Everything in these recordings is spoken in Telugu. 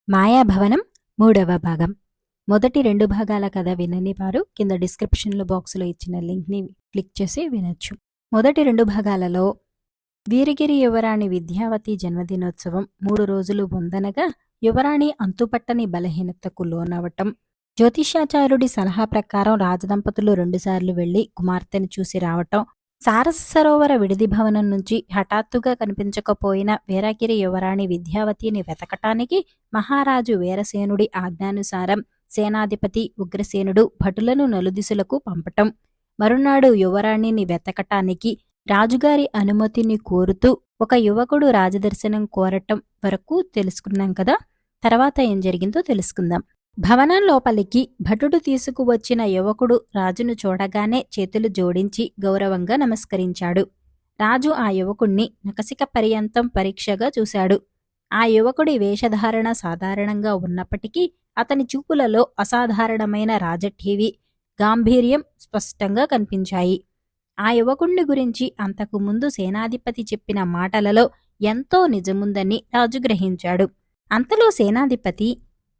మాయాభవనం 3వ భాగం. మొదటి 2 భాగాల కథ వినని వారు కింద డిస్క్రిప్షన్లో బాక్సులో ఇచ్చిన లింక్ని క్లిక్ చేసి వినొచ్చు. మొదటి 2 భాగాలలో వీరగిరి యువరాణి విద్యావతి జన్మదినోత్సవం 3 రోజులు వందనగా యువరాణి అంతుపట్టని బలహీనతకు లోనవటం, జ్యోతిష్యాచార్యుడి సలహా ప్రకారం రాజదంపతులు 2 సార్లు వెళ్లి కుమార్తెను చూసి రావటం, సారస సరోవర విడిది భవనం నుంచి హఠాత్తుగా కనిపించకపోయిన వీరగిరి యువరాణి విద్యావతిని వెతకటానికి మహారాజు వీరసేనుడి ఆజ్ఞానుసారం సేనాధిపతి ఉగ్రసేనుడు భటులను నలుదిశలకు పంపటం, మరునాడు యువరాణిని వెతకటానికి రాజుగారి అనుమతిని కోరుతూ ఒక యువకుడు రాజదర్శనం కోరటం వరకు తెలుసుకున్నాం కదా. తర్వాత ఏం జరిగిందో తెలుసుకుందాం. భవనం లోపలికి భటుడు తీసుకువచ్చిన యువకుడు రాజును చూడగానే చేతులు జోడించి గౌరవంగా నమస్కరించాడు. రాజు ఆ యువకుణ్ణి నకసిక పర్యంతం పరీక్షగా చూశాడు. ఆ యువకుడి వేషధారణ సాధారణంగా ఉన్నప్పటికీ అతని చూపులలో అసాధారణమైన రాజఠీవి, గాంభీర్యం స్పష్టంగా కనిపించాయి. ఆ యువకుణ్ణి గురించి అంతకుముందు సేనాధిపతి చెప్పిన మాటలలో ఎంతో నిజముందని రాజు గ్రహించాడు. అంతలో సేనాధిపతి,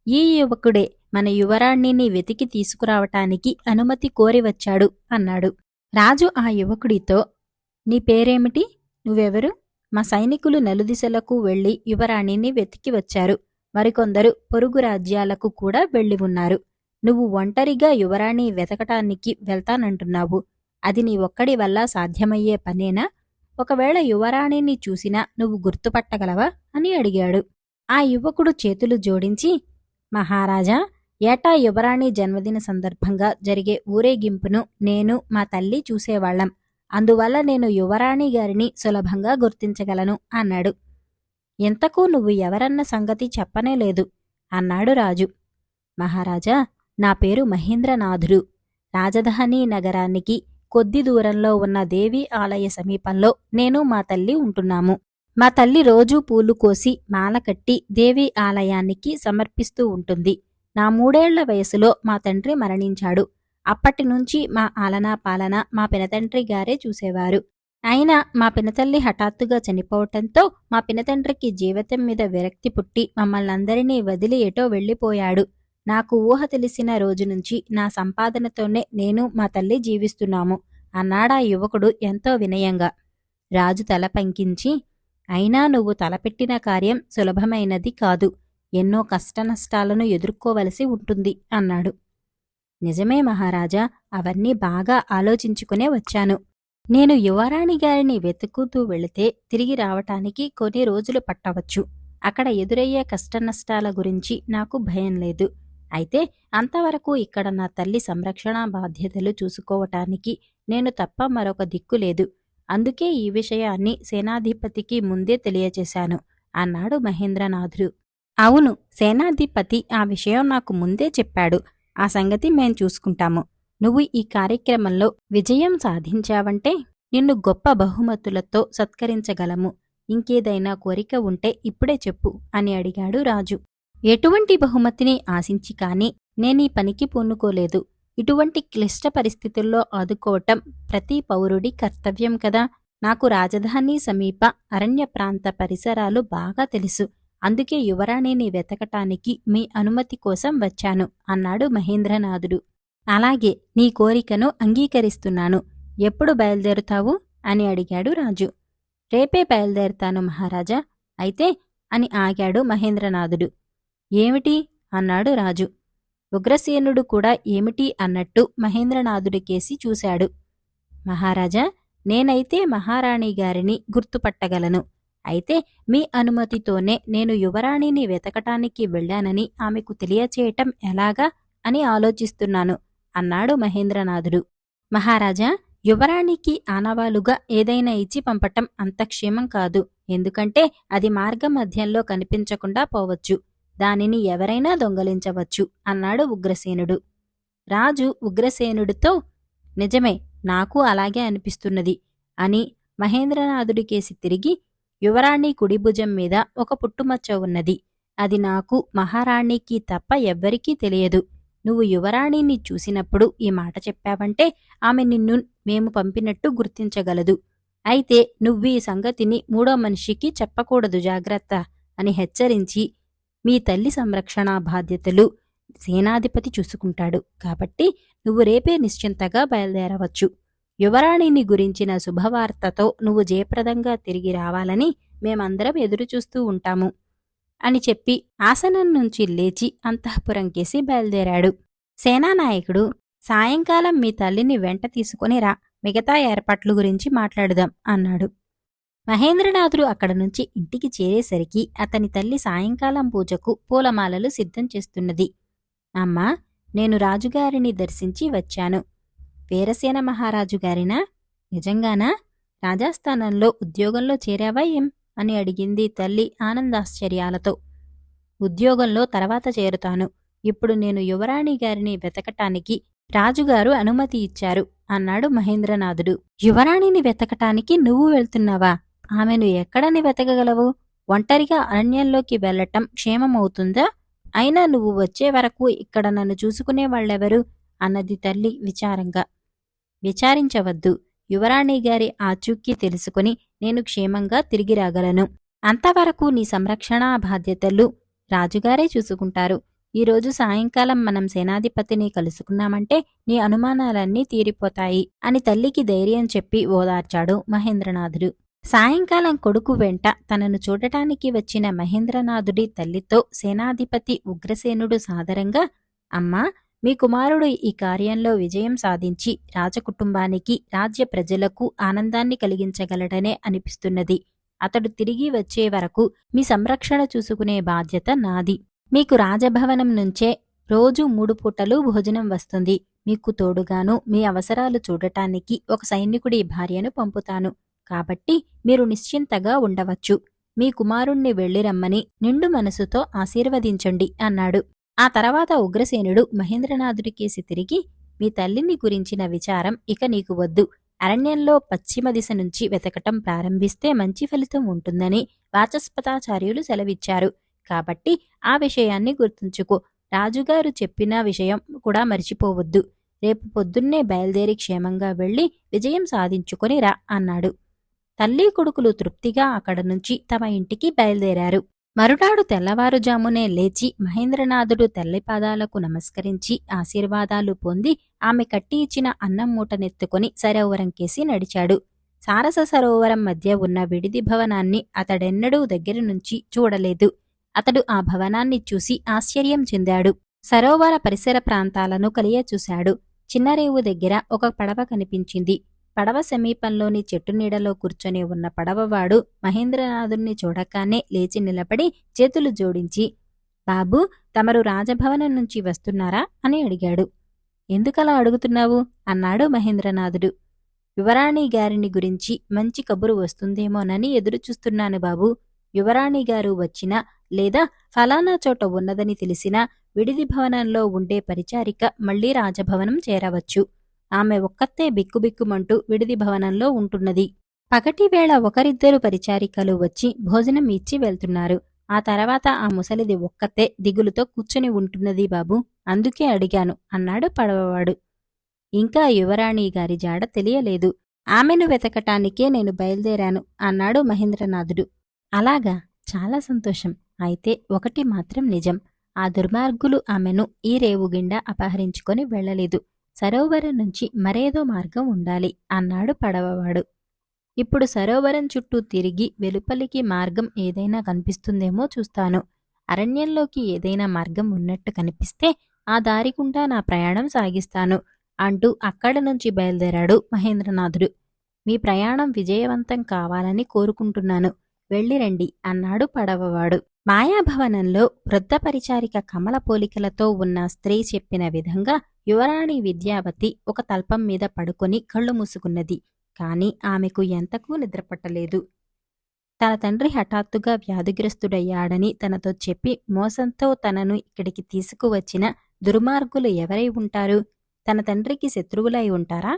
ఈ యువకుడే మన యువరాణిని వెతికి తీసుకురావటానికి అనుమతి కోరి వచ్చాడు అన్నాడు. రాజు ఆ యువకుడితో, నీ పేరేమిటి? నువ్వెవరు? మా సైనికులు నలుదిశలకు వెళ్లి యువరాణిని వెతికి వచ్చారు. మరికొందరు పొరుగు రాజ్యాలకు కూడా వెళ్లి ఉన్నారు. నువ్వు ఒంటరిగా యువరాణి వెతకటానికి వెళ్తానంటున్నావు. అది నీ ఒక్కడి వల్ల సాధ్యమయ్యే పనేనా? ఒకవేళ యువరాణిని చూసినా నువ్వు గుర్తుపట్టగలవా అని అడిగాడు. ఆ యువకుడు చేతులు జోడించి, మహారాజా, ఏటా యువరాణి జన్మదిన సందర్భంగా జరిగే ఊరేగింపును నేను మా తల్లి చూసేవాళ్లం. అందువల్ల నేను యువరాణి గారిని సులభంగా గుర్తించగలను అన్నాడు. ఎంతకు నువ్వు ఎవరన్న సంగతి చెప్పనేలేదు అన్నాడు రాజు. మహారాజా, నా పేరు మహేంద్రనాథుడు. రాజధాని నగరానికి కొద్ది దూరంలో ఉన్న దేవి ఆలయ సమీపంలో నేను మా తల్లి ఉంటున్నాము. మా తల్లి రోజూ పూలు కోసి మాల కట్టి దేవి ఆలయానికి సమర్పిస్తూ ఉంటుంది. నా 3 ఏళ్ల వయసులో మా తండ్రి మరణించాడు. అప్పటినుంచి మా ఆలనా పాలన మా పినతండ్రి గారే చూసేవారు. అయినా మా పినతల్లి హఠాత్తుగా చనిపోవటంతో మా పినతండ్రికి జీవితం మీద విరక్తి పుట్టి మమ్మల్నందరినీ వదిలి ఎటో వెళ్లిపోయాడు. నాకు ఊహ తెలిసిన రోజు నుంచి నా సంపాదనతోనే నేను మా తల్లి జీవిస్తున్నాము అన్నాడా యువకుడు ఎంతో వినయంగా. రాజు తల పంకించి, అయినా నువ్వు తలపెట్టిన కార్యం సులభమైనది కాదు. ఎన్నో కష్టనష్టాలను ఎదుర్కోవలసి ఉంటుంది అన్నాడు. నిజమే మహారాజా, అవన్నీ బాగా ఆలోచించుకునే వచ్చాను. నేను యువరాణి గారిని వెతుకుతూ వెళితే తిరిగి రావటానికి కొన్ని రోజులు పట్టవచ్చు. అక్కడ ఎదురయ్యే కష్టనష్టాల గురించి నాకు భయం లేదు. అయితే అంతవరకు ఇక్కడ నా తల్లి సంరక్షణ బాధ్యతలు చూసుకోవటానికి నేను తప్ప మరొక దిక్కు లేదు. అందుకే ఈ విషయాన్ని సేనాధిపతికి ముందే తెలియచేశాను అన్నాడు మహేంద్రనాథుడు. అవును, సేనాధిపతి ఆ విషయం నాకు ముందే చెప్పాడు. ఆ సంగతి మేం చూసుకుంటాము. నువ్వు ఈ కార్యక్రమంలో విజయం సాధించావంటే నిన్ను గొప్ప బహుమతులతో సత్కరించగలము. ఇంకేదైనా కోరిక ఉంటే ఇప్పుడే చెప్పు అని అడిగాడు రాజు. ఎటువంటి బహుమతిని ఆశించి కాని నేనీ పనికి పూనుకోలేదు. ఇటువంటి క్లిష్ట పరిస్థితుల్లో ఆదుకోవటం ప్రతి పౌరుడి కర్తవ్యం కదా. నాకు రాజధాని సమీప అరణ్య ప్రాంత పరిసరాలు బాగా తెలుసు. అందుకే యువరాణిని వెతకటానికి మీ అనుమతి కోసం వచ్చాను అన్నాడు మహేంద్రనాథుడు. అలాగే, నీ కోరికను అంగీకరిస్తున్నాను. ఎప్పుడు బయలుదేరుతావు అని అడిగాడు రాజు. రేపే బయలుదేరుతాను మహారాజా. అయితే అని ఆగాడు మహేంద్రనాథుడు. ఏమిటి అన్నాడు రాజు. ఉగ్రసేనుడు కూడా ఏమిటి అన్నట్టు మహేంద్రనాథుడికేసి చూశాడు. మహారాజా, నేనైతే మహారాణి గారిని గుర్తుపట్టగలను. అయితే మీ అనుమతితోనే నేను యువరాణిని వెతకటానికి వెళ్లానని ఆమెకు తెలియచేయటం ఎలాగా అని ఆలోచిస్తున్నాను అన్నాడు మహేంద్రనాథుడు. మహారాజా, యువరాణికి ఆనవాలుగా ఏదైనా ఇచ్చి పంపటం అంత క్షేమం కాదు. ఎందుకంటే అది మార్గమధ్యంలో కనిపించకుండా పోవచ్చు. దానిని ఎవరైనా దొంగలించవచ్చు అన్నాడు ఉగ్రసేనుడు. రాజు ఉగ్రసేనుడితో, నిజమే, నాకు అలాగే అనిపిస్తున్నది అని మహేంద్రనాథుడికేసి తిరిగి, యువరాణి కుడి భుజం మీద ఒక పుట్టుమచ్చ ఉన్నది. అది నాకు, మహారాణికి తప్ప ఎవ్వరికీ తెలియదు. నువ్వు యువరాణిని చూసినప్పుడు ఈ మాట చెప్పావంటే ఆమె నిన్ను మేము పంపినట్టు గుర్తించగలదు. అయితే నువ్వీ సంగతిని 3వ మనిషికి చెప్పకూడదు, జాగ్రత్త అని హెచ్చరించి మీ తల్లి సంరక్షణ బాధ్యతలు సేనాధిపతి చూసుకుంటాడు. కాబట్టి నువ్వు రేపే నిశ్చింతగా బయలుదేరవచ్చు. యువరాణిని గురించిన శుభవార్తతో నువ్వు జయప్రదంగా తిరిగి రావాలని మేమందరం ఎదురుచూస్తూ ఉంటాము అని చెప్పి ఆసనం నుంచి లేచి అంతఃపురం కేసి బయలుదేరాడు. సేనానాయకుడు, సాయంకాలం మీ తల్లిని వెంట తీసుకుని రా, మిగతా ఏర్పాట్ల గురించి మాట్లాడుదాం అన్నాడు. మహేంద్రనాథుడు అక్కడ నుంచి ఇంటికి చేరేసరికి అతని తల్లి సాయంకాలం పూజకు పూలమాలలు సిద్ధం చేస్తున్నది. అమ్మా, నేను రాజుగారిని దర్శించి వచ్చాను. వీరసేన మహారాజు గారినా? నిజంగానా? రాజాస్థానంలో ఉద్యోగంలో చేరావా ఏం అని అడిగింది తల్లి ఆనందాశ్చర్యాలతో. ఉద్యోగంలో తర్వాత చేరుతాను. ఇప్పుడు నేను యువరాణి గారిని వెతకటానికి రాజుగారు అనుమతి ఇచ్చారు అన్నాడు మహేంద్రనాథుడు. యువరాణిని వెతకటానికి నువ్వు వెళ్తున్నావా? ఆమెను ఎక్కడని వెతకగలవు? ఒంటరిగా అరణ్యంలోకి వెళ్లటం క్షేమమవుతుందా? అయినా నువ్వు వచ్చే వరకు ఇక్కడ నన్ను చూసుకునే వాళ్ళెవరు అన్నది తల్లి విచారంగా. విచారించవద్దు. యువరాణి గారి ఆచూకీ తెలుసుకుని నేను క్షేమంగా తిరిగి రాగలను. అంతవరకు నీ సంరక్షణా బాధ్యతలు రాజుగారే చూసుకుంటారు. ఈరోజు సాయంకాలం మనం సేనాధిపతిని కలుసుకున్నామంటే నీ అనుమానాలన్నీ తీరిపోతాయి అని తల్లికి ధైర్యం చెప్పి ఓదార్చాడు మహేంద్రనాథుడు. సాయంకాలం కొడుకు వెంట తనను చూడటానికి వచ్చిన మహేంద్రనాథుడి తల్లితో సేనాధిపతి ఉగ్రసేనుడు సాదరంగా, అమ్మా, మీ కుమారుడు ఈ కార్యంలో విజయం సాధించి రాజకుటుంబానికి రాజ్య ప్రజలకు ఆనందాన్ని కలిగించగలడనే అనిపిస్తున్నది. అతడు తిరిగి వచ్చే వరకు మీ సంరక్షణ చూసుకునే బాధ్యత నాది. మీకు రాజభవనం నుంచే రోజు 3 పూటలు భోజనం వస్తుంది. మీకు తోడుగాను మీ అవసరాలు చూడటానికి ఒక సైనికుడి భార్యను పంపుతాను. కాబట్టి మీరు నిశ్చింతగా ఉండవచ్చు. మీ కుమారుణ్ణి వెళ్ళిరమ్మని నిండు మనసుతో ఆశీర్వదించండి అన్నాడు. ఆ తర్వాత ఉగ్రసేనుడు మహేంద్రనాథుడికేసి తిరిగి, మీ తల్లిని గురించిన విచారం ఇక నీకు వద్దు. అరణ్యంలో పశ్చిమ దిశ నుంచి వెతకటం ప్రారంభిస్తే మంచి ఫలితం ఉంటుందని వాచస్పతాచార్యులు సెలవిచ్చారు. కాబట్టి ఆ విషయాన్ని గుర్తుంచుకో. రాజుగారు చెప్పిన విషయం కూడా మరిచిపోవద్దు. రేపు పొద్దున్నే బయలుదేరి క్షేమంగా వెళ్లి విజయం సాధించుకొని రా అన్నాడు. తల్లి కొడుకులు తృప్తిగా అక్కడ నుంచి తమ ఇంటికి బయలుదేరారు. మరునాడు తెల్లవారుజామునే లేచి మహేంద్రనాథుడు తల్లి పాదాలకు నమస్కరించి ఆశీర్వాదాలు పొంది ఆమె కట్టి ఇచ్చిన అన్నం మూటనెత్తుకుని సరోవరం కేసి నడిచాడు. సారస సరోవరం మధ్య ఉన్న విడిది భవనాన్ని అతడెన్నడూ దగ్గర నుంచి చూడలేదు. అతడు ఆ భవనాన్ని చూసి ఆశ్చర్యం చెందాడు. సరోవర పరిసర ప్రాంతాలను కలియచూశాడు. చిన్నరేవు దగ్గర ఒక పడవ కనిపించింది. పడవ సమీపంలోని చెట్టు నీడలో కూర్చొని ఉన్న పడవవాడు మహేంద్రనాథుణ్ణి చూడగానే లేచి నిలబడి చేతులు జోడించి, బాబూ, తమరు రాజభవనం నుంచి వస్తున్నారా అని అడిగాడు. ఎందుకలా అడుగుతున్నావు అన్నాడు మహేంద్రనాథుడు. యువరాణి గారిని గురించి మంచి కబురు వస్తుందేమోనని ఎదురుచూస్తున్నాను బాబూ. యువరాణి గారు వచ్చినా లేదా ఫలానా చోట ఉన్నదని తెలిసినా విడిది భవనంలో ఉండే పరిచారిక మళ్లీ రాజభవనం చేరవచ్చు. ఆమె ఒక్కతే బిక్కుబిక్కుమంటూ విడిది భవనంలో ఉంటున్నది. పగటివేళ ఒకరిద్దరు పరిచారికలు వచ్చి భోజనం ఇచ్చి వెళ్తున్నారు. ఆ తర్వాత ఆ ముసలిది ఒక్కతే దిగులుతో కూర్చుని ఉంటున్నది బాబూ. అందుకే అడిగాను అన్నాడు పడవవాడు. ఇంకా యువరాణి గారి జాడ తెలియలేదు. ఆమెను వెతకటానికే నేను బయలుదేరాను అన్నాడు మహేంద్రనాథుడు. అలాగా, చాలా సంతోషం. అయితే ఒకటి మాత్రం నిజం, ఆ దుర్మార్గులు ఆమెను ఈ రేవుగిండా అపహరించుకొని వెళ్లలేదు. సరోవరం నుంచి మరేదో మార్గం ఉండాలి అన్నాడు పడవవాడు. ఇప్పుడు సరోవరం చుట్టూ తిరిగి వెలుపలికి మార్గం ఏదైనా కనిపిస్తుందేమో చూస్తాను. అరణ్యంలోకి ఏదైనా మార్గం ఉన్నట్టు కనిపిస్తే ఆ దారిగుండా నా ప్రయాణం సాగిస్తాను అంటూ అక్కడ నుంచి బయలుదేరాడు మహేంద్రనాథుడు. మీ ప్రయాణం విజయవంతం కావాలని కోరుకుంటున్నాను. వెళ్ళిరండి అన్నాడు పడవవాడు. మాయాభవనంలో వృద్ధ పరిచారిక కమల పోలికలతో ఉన్న స్త్రీ చెప్పిన విధంగా యువరాణి విద్యావతి ఒక తల్పం మీద పడుకొని కళ్ళు మూసుకున్నది. కాని ఆమెకు ఎంతకూ నిద్రపట్టలేదు. తన తండ్రి హఠాత్తుగా వ్యాధిగ్రస్తుడయ్యాడని తనతో చెప్పి మోసంతో తనను ఇక్కడికి తీసుకువచ్చిన దుర్మార్గులు ఎవరై ఉంటారు? తన తండ్రికి శత్రువులై ఉంటారా?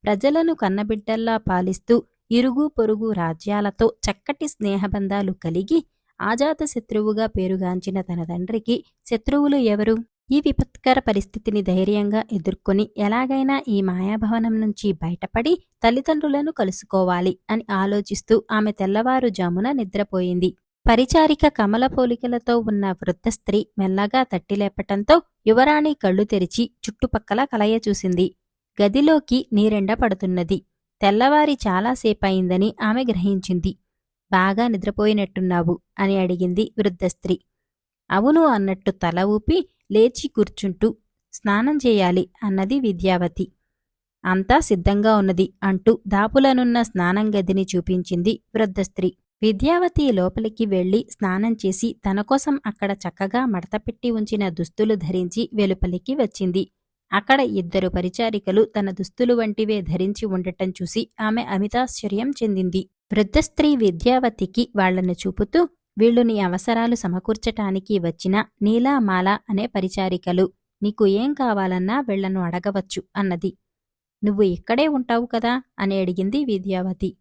ప్రజలను కన్నబిడ్డల్లా పాలిస్తూ ఇరుగు పొరుగు రాజ్యాలతో చక్కటి స్నేహబంధాలు కలిగి ఆజాత శత్రువుగా పేరుగాంచిన తన తండ్రికి శత్రువులు ఎవరు? ఈ విపత్కర పరిస్థితిని ధైర్యంగా ఎదుర్కొని ఎలాగైనా ఈ మాయాభవనం నుంచి బయటపడి తల్లిదండ్రులను కలుసుకోవాలి అని ఆలోచిస్తూ ఆమె తెల్లవారుజామున నిద్రపోయింది. పరిచారిక కమల పోలికలతో ఉన్న వృద్ధ స్త్రీ మెల్లగా తట్టిలేపటంతో యువరాణి కళ్ళు తెరిచి చుట్టుపక్కల కలయ చూసింది. గదిలోకి నీరెండ పడుతున్నది. తెల్లవారి చాలాసేపయిందని ఆమె గ్రహించింది. బాగా నిద్రపోయినట్టున్నావు అని అడిగింది వృద్ధ స్త్రీ. అవును అన్నట్టు తల ఊపి లేచి కూర్చుంటూ స్నానం చేయాలి అన్నది విద్యావతి. అంతా సిద్ధంగా ఉన్నది అంటూ దాపులనున్న స్నానం గదిని చూపించింది వృద్ధ స్త్రీ. విద్యావతి లోపలికి వెళ్లి స్నానం చేసి తనకోసం అక్కడ చక్కగా మడతపెట్టి ఉంచిన దుస్తులు ధరించి వెలుపలికి వచ్చింది. అక్కడ 2 పరిచారికలు తన దుస్తులు వంటివే ధరించి ఉండటం చూసి ఆమె అమితాశ్చర్యం చెందింది. వృద్ధ స్త్రీ విద్యావతికి వాళ్లను చూపుతూ, వీళ్లు నీ అవసరాలు సమకూర్చటానికి వచ్చిన నీలామాల అనే పరిచారికలు. నీకు ఏం కావాలన్నా వీళ్లను అడగవచ్చు అన్నది. నువ్వు ఇక్కడే ఉంటావు కదా అని అడిగింది విద్యావతి.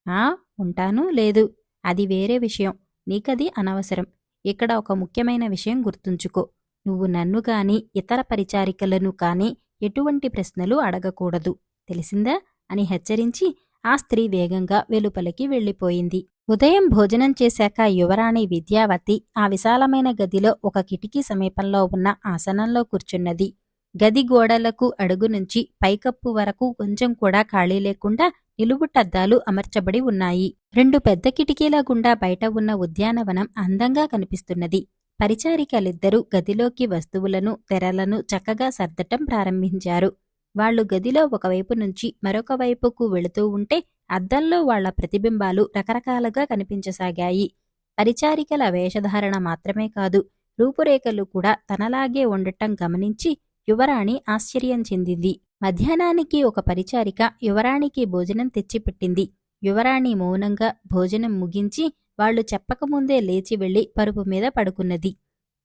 ఆ ఉంటాను, లేదు అది వేరే విషయం. నీకది అనవసరం. ఇక్కడ ఒక ముఖ్యమైన విషయం గుర్తుంచుకో. నువ్వు నన్ను కాని ఇతర పరిచారికలను కాని ఎటువంటి ప్రశ్నలు అడగకూడదు, తెలిసిందా అని హెచ్చరించి ఆ స్త్రీ వేగంగా వెలుపలికి వెళ్ళిపోయింది. ఉదయం భోజనం చేశాక యువరాణి విద్యావతి ఆ విశాలమైన గదిలో ఒక కిటికీ సమీపంలో ఉన్న ఆసనంలో కూర్చున్నది. గది గోడలకు అడుగు నుంచి పైకప్పు వరకు కొంచెం కూడా ఖాళీ లేకుండా నిలువుటద్దాలు అమర్చబడి ఉన్నాయి. 2 పెద్ద కిటికీల గుండా బయట ఉన్న ఉద్యానవనం అందంగా కనిపిస్తున్నది. పరిచారికలిద్దరూ గదిలోకి వస్తువులను, తెరలను చక్కగా సర్దటం ప్రారంభించారు. వాళ్లు గదిలో ఒకవైపు నుంచి మరొక వైపుకు వెళుతూ ఉంటే అద్దంలో వాళ్ల ప్రతిబింబాలు రకరకాలుగా కనిపించసాగాయి. పరిచారికల వేషధారణ మాత్రమే కాదు, రూపురేఖలు కూడా తనలాగే ఉండటం గమనించి యువరాణి ఆశ్చర్యం చెందింది. మధ్యాహ్నానికి ఒక పరిచారిక యువరాణికి భోజనం తెచ్చిపెట్టింది. యువరాణి మౌనంగా భోజనం ముగించి వాళ్లు చెప్పకముందే లేచి వెళ్లి పరుపు మీద పడుకున్నది.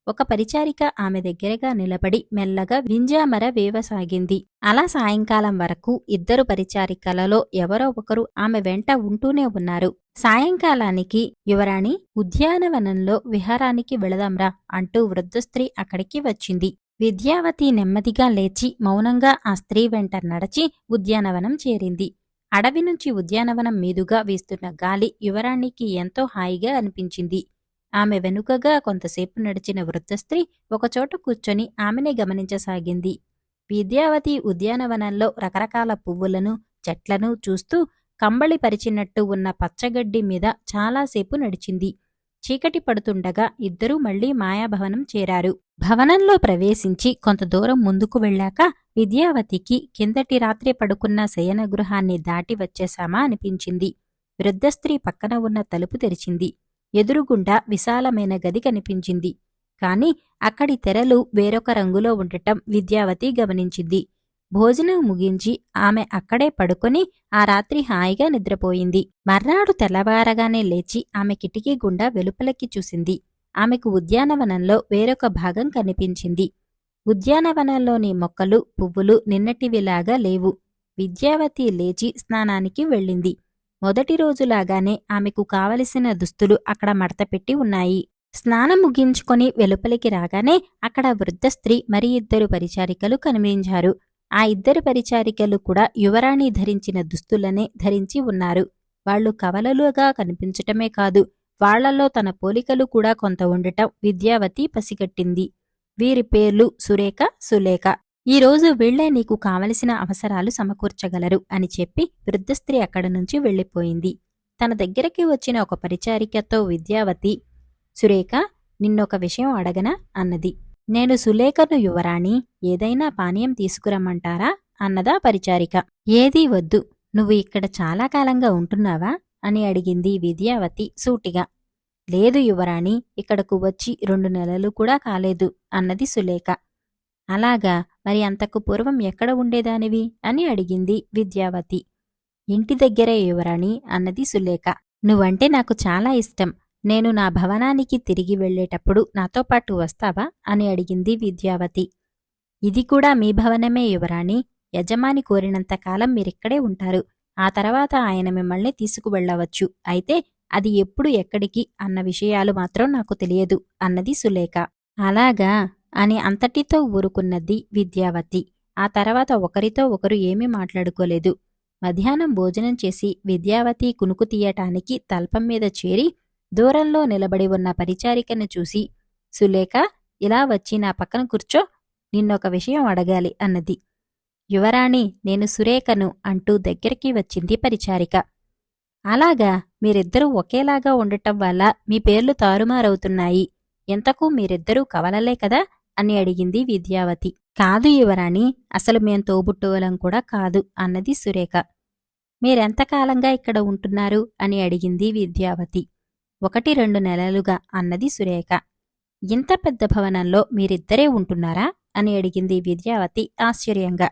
ఒక పరిచారిక ఆమె దగ్గరగా నిలబడి మెల్లగా వింజామర వేవసాగింది. అలా సాయంకాలం వరకు 2 పరిచారికలలో ఎవరో ఒకరు ఆమె వెంట ఉంటూనే ఉన్నారు. సాయంకాలానికి యువరాణి, ఉద్యానవనంలో విహారానికి వెళదాంరా అంటూ వృద్ధ స్త్రీ అక్కడికి వచ్చింది. విద్యావతి నెమ్మదిగా లేచి మౌనంగా ఆ స్త్రీ వెంట నడచి ఉద్యానవనం చేరింది. అడవి నుంచి ఉద్యానవనం మీదుగా వీస్తున్న గాలి యువరాణికి ఎంతో హాయిగా అనిపించింది. ఆమె వెనుకగా కొంతసేపు నడిచిన వృద్ధ స్త్రీ ఒకచోట కూర్చొని ఆమెనే గమనించసాగింది. విద్యావతి ఉద్యానవనంలో రకరకాల పువ్వులను, చెట్లను చూస్తూ కంబళి పరిచినట్టు ఉన్న పచ్చగడ్డి మీద చాలాసేపు నడిచింది. చీకటి పడుతుండగా 2 మళ్లీ మాయాభవనం చేరారు. భవనంలో ప్రవేశించి కొంత దూరం ముందుకు వెళ్ళాక విద్యావతికి కిందటి రాత్రి పడుకున్న శయనగృహాన్ని దాటి వచ్చేశామా అనిపించింది. వృద్ధ స్త్రీ పక్కన ఉన్న తలుపు తెరిచింది. ఎదురుగుండా విశాలమైన గది కనిపించింది. కాని అక్కడి తెరలు వేరొక రంగులో ఉండటం విద్యావతి గమనించింది. భోజనం ముగించి ఆమె అక్కడే పడుకొని ఆ రాత్రి హాయిగా నిద్రపోయింది. మర్నాడు తెల్లవారగానే లేచి ఆమె కిటికీ గుండా వెలుపలకి చూసింది. ఆమెకు ఉద్యానవనంలో వేరొక భాగం కనిపించింది. ఉద్యానవనంలోని మొక్కలు, పువ్వులు నిన్నటివిలాగా లేవు. విద్యావతి లేచి స్నానానికి వెళ్ళింది. మొదటి రోజులాగానే ఆమెకు కావలసిన దుస్తులు అక్కడ మడతపెట్టి ఉన్నాయి. స్నానం ముగించుకొని వెలుపలికి రాగానే అక్కడ వృద్ధ స్త్రీ మరి 2 పరిచారికలు కనిపించారు. ఆ 2 పరిచారికలు కూడా యువరాణి ధరించిన దుస్తులనే ధరించి ఉన్నారు. వాళ్లు కవలలుగా కనిపించటమే కాదు, వాళ్లలో తన పోలికలు కూడా కొంత ఉండటం విద్యావతి పసిగట్టింది. వీరి పేర్లు సురేఖ, సులేఖ. ఈరోజు వీళ్లే నీకు కావలసిన అవసరాలు సమకూర్చగలరు అని చెప్పి వృద్ధ స్త్రీ అక్కడి నుంచి వెళ్ళిపోయింది. తన దగ్గరికి వచ్చిన ఒక పరిచారికతో విద్యావతి, సురేఖ, నిన్నొక విషయం అడగనా అన్నది. నేను సులేఖను యువరాణి, ఏదైనా పానీయం తీసుకురమ్మంటారా అన్నదా పరిచారిక. ఏదీ వద్దు, నువ్వు ఇక్కడ చాలా కాలంగా ఉంటున్నావా అని అడిగింది విద్యావతి సూటిగా. లేదు యువరాణి, ఇక్కడకు వచ్చి 2 నెలలు కూడా కాలేదు అన్నది సులేఖ. అలాగా, మరి అంతకు పూర్వం ఎక్కడ ఉండేదానివి అని అడిగింది విద్యావతి. ఇంటి దగ్గరే యువరాణి అన్నది సులేఖ. నువ్వంటే నాకు చాలా ఇష్టం. నేను నా భవనానికి తిరిగి వెళ్లేటప్పుడు నాతో పాటు వస్తావా అని అడిగింది విద్యావతి. ఇది కూడా మీ భవనమే యువరాణి. యజమాని కోరినంతకాలం మీరిక్కడే ఉంటారు. ఆ తర్వాత ఆయన మిమ్మల్ని తీసుకువెళ్లవచ్చు. అయితే అది ఎప్పుడు, ఎక్కడికి అన్న విషయాలు మాత్రం నాకు తెలియదు అన్నది సులేఖ. అలాగా అని అంతటితో ఊరుకున్నది విద్యావతి. ఆ తర్వాత ఒకరితో ఒకరు ఏమీ మాట్లాడుకోలేదు. మధ్యాహ్నం భోజనం చేసి విద్యావతి కునుకు తీయటానికి తల్పం మీద చేరి దూరంలో నిలబడి ఉన్న పరిచారికను చూసి, సులేఖ, ఇలా వచ్చి నా పక్కన కూర్చో, నిన్నొక విషయం అడగాలి అన్నది. యువరాణి, నేను సురేఖను అంటూ దగ్గరికి వచ్చింది పరిచారిక. అలాగా, మీరిద్దరూ ఒకేలాగా ఉండటం వల్ల మీ పేర్లు తారుమారవుతున్నాయి. ఎంతకూ మీరిద్దరూ కవలలే కదా అని అడిగింది విద్యావతి. కాదు యువరాణి, అసలు మేం తోబుట్టువులం కూడా కాదు అన్నది సురేఖ. మీరెంతకాలంగా ఇక్కడ ఉంటున్నారు అని అడిగింది విద్యావతి. 1-2 నెలలుగా అన్నది సురేఖ. ఇంత పెద్ద భవనంలో మీరిద్దరే ఉంటున్నారా అని అడిగింది విద్యావతి ఆశ్చర్యంగా.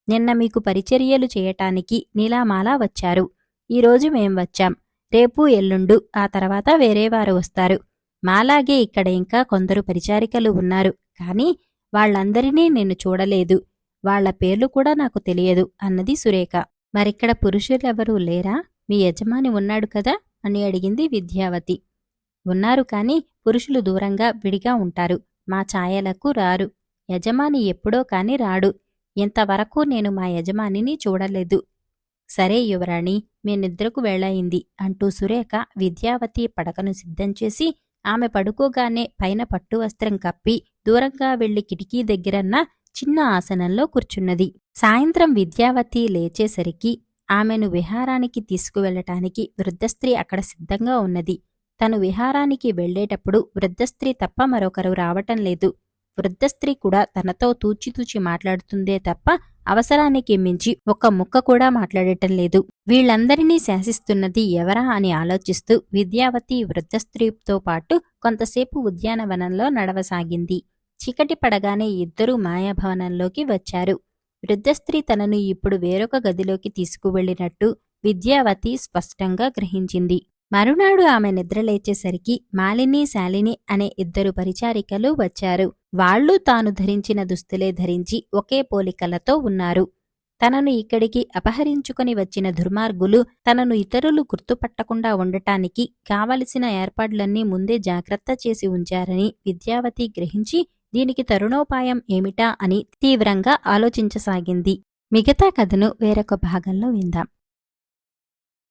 నిన్న మీకు పరిచర్యలు చేయటానికి నీలామాలా వచ్చారు. ఈరోజు మేం వచ్చాం. రేపు ఎల్లుండు ఆ తర్వాత వేరేవారు వస్తారు. మాలాగే ఇక్కడ ఇంకా కొందరు పరిచారికలు ఉన్నారు, కాని వాళ్లందరినీ నేను చూడలేదు. వాళ్ల పేర్లు కూడా నాకు తెలియదు అన్నది సురేఖ. మరిక్కడ పురుషులెవరూ లేరా? మీ యజమాని ఉన్నాడు కదా అని అడిగింది విద్యావతి. ఉన్నారు, కాని పురుషులు దూరంగా విడిగా ఉంటారు. మా ఛాయలకు రారు. యజమాని ఎప్పుడో కాని రాడు. ఇంతవరకు నేను మా యజమానిని చూడలేదు. సరే యువరాణి, మీ నిద్రకు వేళయింది అంటూ సురేఖ విద్యావతి పడకను సిద్ధంచేసి ఆమె పడుకోగానే పైన పట్టువస్త్రం కప్పి దూరంగా వెళ్లి కిటికీ దగ్గరన్న చిన్న ఆసనంలో కూర్చున్నది. సాయంత్రం విద్యావతి లేచేసరికి ఆమెను విహారానికి తీసుకువెళ్లటానికి వృద్ధస్త్రీ అక్కడ సిద్ధంగా ఉన్నది. తను విహారానికి వెళ్లేటప్పుడు వృద్ధస్త్రీ తప్ప మరొకరు రావటం లేదు. వృద్ధస్త్రీ కూడా తనతో తూచితూచి మాట్లాడుతుందే తప్ప అవసరానికి మించి ఒక్క ముక్క కూడా మాట్లాడటం లేదు. వీళ్లందరినీ శాసిస్తున్నది ఎవరా అని ఆలోచిస్తూ విద్యావతి వృద్ధస్త్రీతో పాటు కొంతసేపు ఉద్యానవనంలో నడవసాగింది. చీకటి పడగానే ఇద్దరూ మాయాభవనంలోకి వచ్చారు. వృద్ధస్త్రీ తనను ఇప్పుడు వేరొక గదిలోకి తీసుకువెళ్లినట్టు విద్యావతి స్పష్టంగా గ్రహించింది. మరునాడు ఆమె నిద్రలేచేసరికి మాలిని, శాలిని అనే 2 పరిచారికలు వచ్చారు. వాళ్లు తాను ధరించిన దుస్తులే ధరించి ఒకే పోలికలతో ఉన్నారు. తనను ఇక్కడికి అపహరించుకొని వచ్చిన దుర్మార్గులు తనను ఇతరులు గుర్తుపట్టకుండా ఉండటానికి కావలసిన ఏర్పాడ్లన్నీ ముందే జాగ్రత్త చేసి ఉంచారని విద్యావతి గ్రహించి దీనికి తరుణోపాయం ఏమిటా అని తీవ్రంగా ఆలోచించసాగింది. మిగతా కథను వేరొక భాగంలో విందాం.